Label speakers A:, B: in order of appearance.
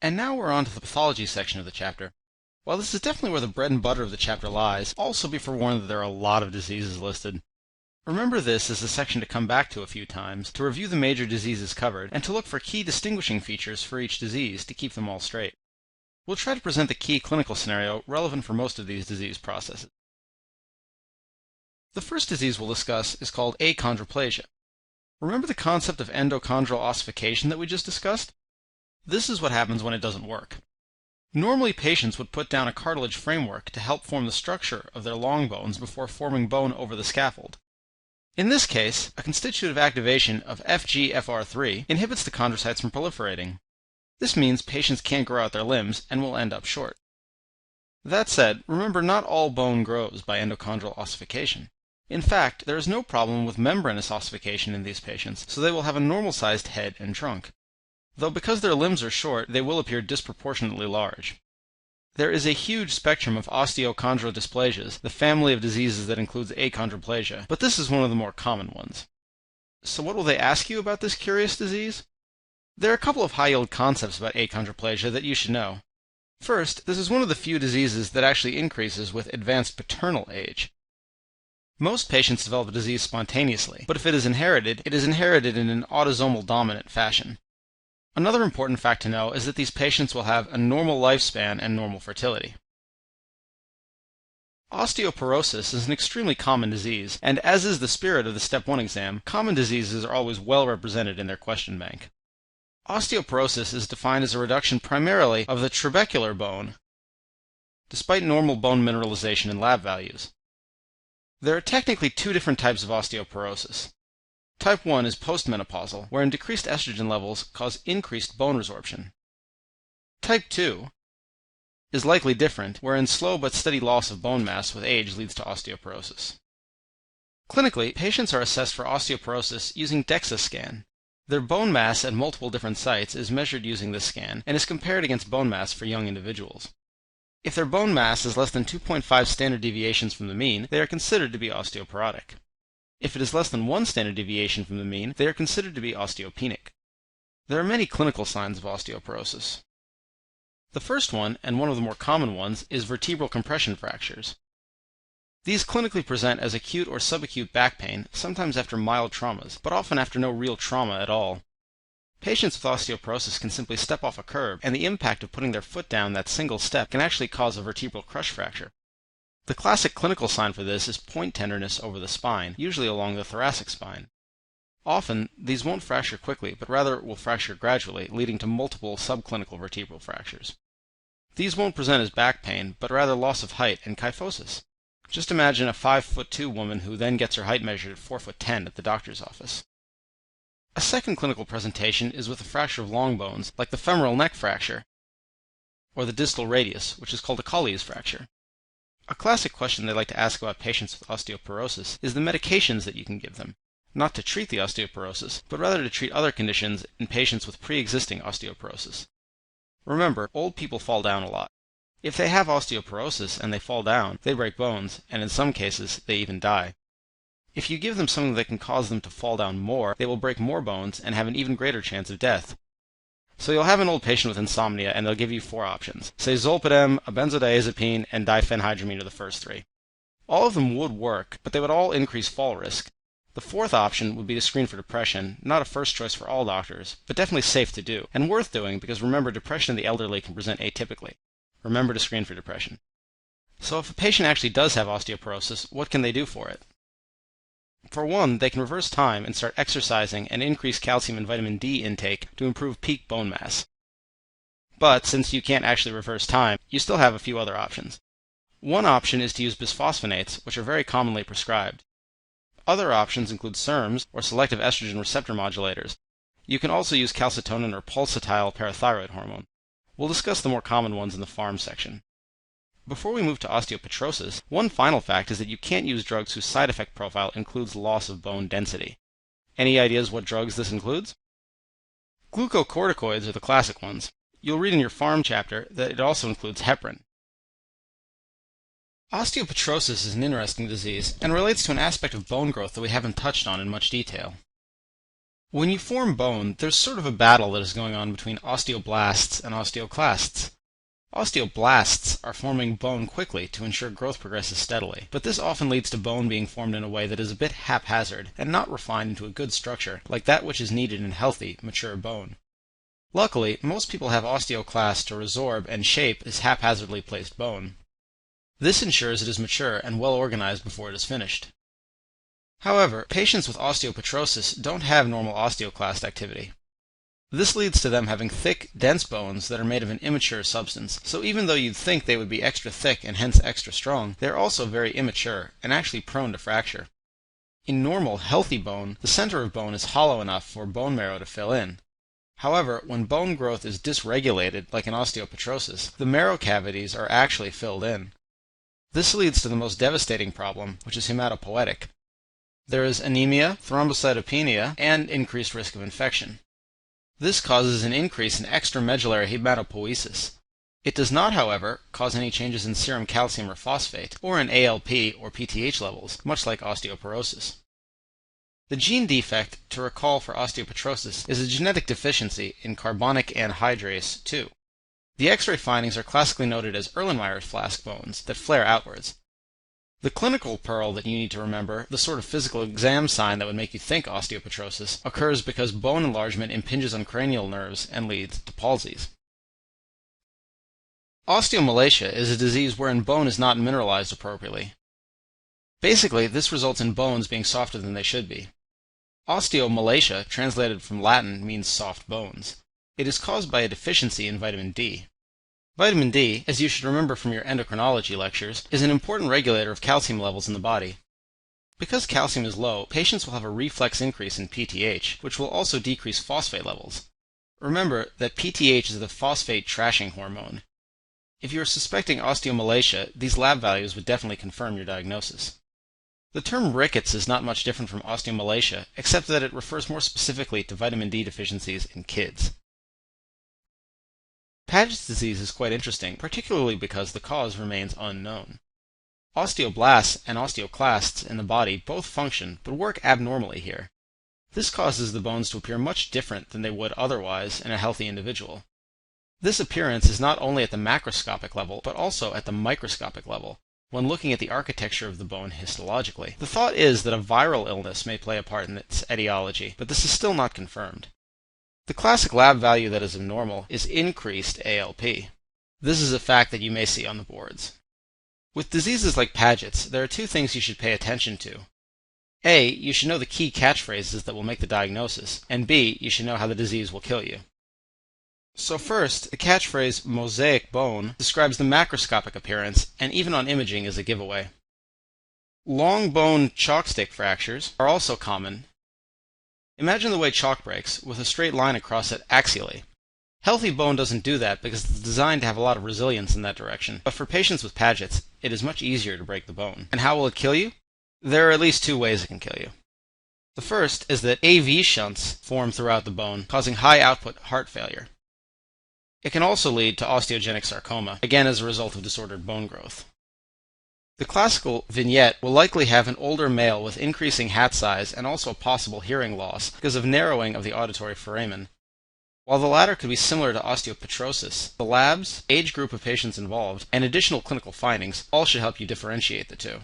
A: And now we're on to the pathology section of the chapter. While this is definitely where the bread and butter of the chapter lies, also be forewarned that there are a lot of diseases listed. Remember this as a section to come back to a few times, to review the major diseases covered, and to look for key distinguishing features for each disease to keep them all straight. We'll try to present the key clinical scenario relevant for most of these disease processes. The first disease we'll discuss is called achondroplasia. Remember the concept of endochondral ossification that we just discussed? This is what happens when it doesn't work. Normally, patients would put down a cartilage framework to help form the structure of their long bones before forming bone over the scaffold. In this case, a constitutive activation of FGFR3 inhibits the chondrocytes from proliferating. This means patients can't grow out their limbs and will end up short. That said, remember not all bone grows by endochondral ossification. In fact, there is no problem with membranous ossification in these patients, so they will have a normal-sized head and trunk. Though because their limbs are short, they will appear disproportionately large. There is a huge spectrum of osteochondrodysplasias, the family of diseases that includes achondroplasia, but this is one of the more common ones. So what will they ask you about this curious disease? There are a couple of high-yield concepts about achondroplasia that you should know. First, this is one of the few diseases that actually increases with advanced paternal age. Most patients develop the disease spontaneously, but if it is inherited in an autosomal dominant fashion. Another important fact to know is that these patients will have a normal lifespan and normal fertility. Osteoporosis is an extremely common disease, and as is the spirit of the Step 1 exam, common diseases are always well represented in their question bank. Osteoporosis is defined as a reduction primarily of the trabecular bone, despite normal bone mineralization in lab values. There are technically two different types of osteoporosis. Type 1 is postmenopausal, wherein decreased estrogen levels cause increased bone resorption. Type 2 is likely different, wherein slow but steady loss of bone mass with age leads to osteoporosis. Clinically, patients are assessed for osteoporosis using DEXA scan. Their bone mass at multiple different sites is measured using this scan and is compared against bone mass for young individuals. If their bone mass is less than 2.5 standard deviations from the mean, they are considered to be osteoporotic. If it is less than 1 standard deviation from the mean, they are considered to be osteopenic. There are many clinical signs of osteoporosis. The first one, and one of the more common ones, is vertebral compression fractures. These clinically present as acute or subacute back pain, sometimes after mild traumas, but often after no real trauma at all. Patients with osteoporosis can simply step off a curb, and the impact of putting their foot down that single step can actually cause a vertebral crush fracture. The classic clinical sign for this is point tenderness over the spine, usually along the thoracic spine. Often, these won't fracture quickly, but rather will fracture gradually, leading to multiple subclinical vertebral fractures. These won't present as back pain, but rather loss of height and kyphosis. Just imagine a 5'2" woman who then gets her height measured at 4'10" at the doctor's office. A second clinical presentation is with a fracture of long bones, like the femoral neck fracture, or the distal radius, which is called a Colles fracture. A classic question they like to ask about patients with osteoporosis is the medications that you can give them, not to treat the osteoporosis, but rather to treat other conditions in patients with pre-existing osteoporosis. Remember, old people fall down a lot. If they have osteoporosis and they fall down, they break bones, and in some cases, they even die. If you give them something that can cause them to fall down more, they will break more bones and have an even greater chance of death. So you'll have an old patient with insomnia, and they'll give you 4 options. Say zolpidem, a benzodiazepine, and diphenhydramine are the first 3. All of them would work, but they would all increase fall risk. The 4th option would be to screen for depression, not a first choice for all doctors, but definitely safe to do, and worth doing because remember, depression in the elderly can present atypically. Remember to screen for depression. So if a patient actually does have osteoporosis, what can they do for it? For one, they can reverse time and start exercising and increase calcium and vitamin D intake to improve peak bone mass. But since you can't actually reverse time, you still have a few other options. One option is to use bisphosphonates, which are very commonly prescribed. Other options include SERMs, or selective estrogen receptor modulators. You can also use calcitonin or pulsatile parathyroid hormone. We'll discuss the more common ones in the pharm section. Before we move to osteopetrosis, one final fact is that you can't use drugs whose side effect profile includes loss of bone density. Any ideas what drugs this includes? Glucocorticoids are the classic ones. You'll read in your pharm chapter that it also includes heparin. Osteopetrosis is an interesting disease and relates to an aspect of bone growth that we haven't touched on in much detail. When you form bone, there's sort of a battle that is going on between osteoblasts and osteoclasts. Osteoblasts are forming bone quickly to ensure growth progresses steadily, but this often leads to bone being formed in a way that is a bit haphazard and not refined into a good structure like that which is needed in healthy, mature bone. Luckily, most people have osteoclasts to resorb and shape this haphazardly placed bone. This ensures it is mature and well organized before it is finished. However, patients with osteopetrosis don't have normal osteoclast activity. This leads to them having thick, dense bones that are made of an immature substance, so even though you'd think they would be extra thick and hence extra strong, they're also very immature and actually prone to fracture. In normal, healthy bone, the center of bone is hollow enough for bone marrow to fill in. However, when bone growth is dysregulated, like in osteopetrosis, the marrow cavities are actually filled in. This leads to the most devastating problem, which is hematopoietic. There is anemia, thrombocytopenia, and increased risk of infection. This causes an increase in extramedullary hematopoiesis. It does not, however, cause any changes in serum calcium or phosphate, or in ALP or PTH levels, much like osteoporosis. The gene defect to recall for osteopetrosis is a genetic deficiency in carbonic anhydrase 2. The X-ray findings are classically noted as Erlenmeyer's flask bones that flare outwards. The clinical pearl that you need to remember, the sort of physical exam sign that would make you think osteopetrosis, occurs because bone enlargement impinges on cranial nerves and leads to palsies. Osteomalacia is a disease wherein bone is not mineralized appropriately. Basically, this results in bones being softer than they should be. Osteomalacia, translated from Latin, means soft bones. It is caused by a deficiency in vitamin D. Vitamin D, as you should remember from your endocrinology lectures, is an important regulator of calcium levels in the body. Because calcium is low, patients will have a reflex increase in PTH, which will also decrease phosphate levels. Remember that PTH is the phosphate trashing hormone. If you are suspecting osteomalacia, these lab values would definitely confirm your diagnosis. The term rickets is not much different from osteomalacia, except that it refers more specifically to vitamin D deficiencies in kids. Paget's disease is quite interesting, particularly because the cause remains unknown. Osteoblasts and osteoclasts in the body both function, but work abnormally here. This causes the bones to appear much different than they would otherwise in a healthy individual. This appearance is not only at the macroscopic level, but also at the microscopic level, when looking at the architecture of the bone histologically. The thought is that a viral illness may play a part in its etiology, but this is still not confirmed. The classic lab value that is abnormal is increased ALP. This is a fact that you may see on the boards. With diseases like Paget's, there are two things you should pay attention to. A, you should know the key catchphrases that will make the diagnosis, and B, you should know how the disease will kill you. So first, the catchphrase mosaic bone describes the macroscopic appearance, and even on imaging is a giveaway. Long bone chalkstick fractures are also common. Imagine the way chalk breaks, with a straight line across it axially. Healthy bone doesn't do that because it's designed to have a lot of resilience in that direction, but for patients with Paget's, it is much easier to break the bone. And how will it kill you? There are at least two ways it can kill you. The first is that AV shunts form throughout the bone, causing high output heart failure. It can also lead to osteogenic sarcoma, again as a result of disordered bone growth. The classical vignette will likely have an older male with increasing hat size and also a possible hearing loss because of narrowing of the auditory foramen. While the latter could be similar to osteopetrosis, the labs, age group of patients involved, and additional clinical findings all should help you differentiate the two.